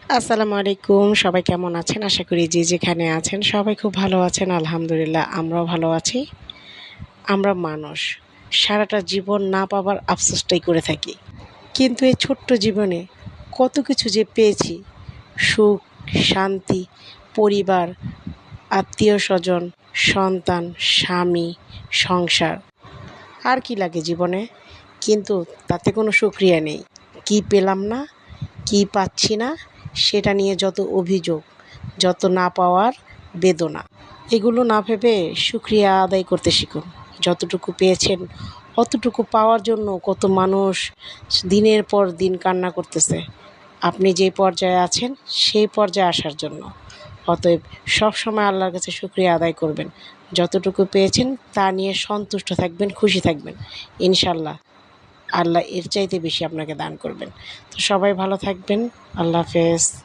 আসসালামু আলাইকুম। সবাই কেমন আছেন? আশা করি যে যেখানে আছেন সবাই খুব ভালো আছেন। আলহামদুলিল্লাহ আমরাও ভালো আছি। আমরা মানুষ, সারাটা জীবন না পাবার আফসোসটাই করে থাকি। কিন্তু এই ছোট্ট জীবনে কত কিছু যে পেয়েছি, সুখ, শান্তি, পরিবার, আত্মীয়স্বজন, সন্তান, স্বামী, সংসার। আর কি লাগে জীবনে? কিন্তু তাতে কোনো শুকরিয়া নেই। কি পেলাম না, কি পাচ্ছি না, সেটা নিয়ে যত অভিযোগ, যত না পাওয়ার বেদনা। এগুলো না ভেবে শুকরিয়া আদায় করতে শিখুন। যতটুকু পেয়েছেন অতটুকু পাওয়ার জন্য কত মানুষ দিনের পর দিন কান্না করতেছে। আপনি যে পর্যায়ে আছেন সেই পর্যায়ে আসার জন্য। অতএব সবসময় আল্লাহর কাছে শুকরিয়া আদায় করবেন। যতটুকু পেয়েছেন তা নিয়ে সন্তুষ্ট থাকবেন, খুশি থাকবেন। ইনশাল্লাহ আল্লাহ এর চাইতে বেশি আপনাকে দান করবেন। তো সবাই ভালো থাকবেন। আল্লাহ হাফেজ।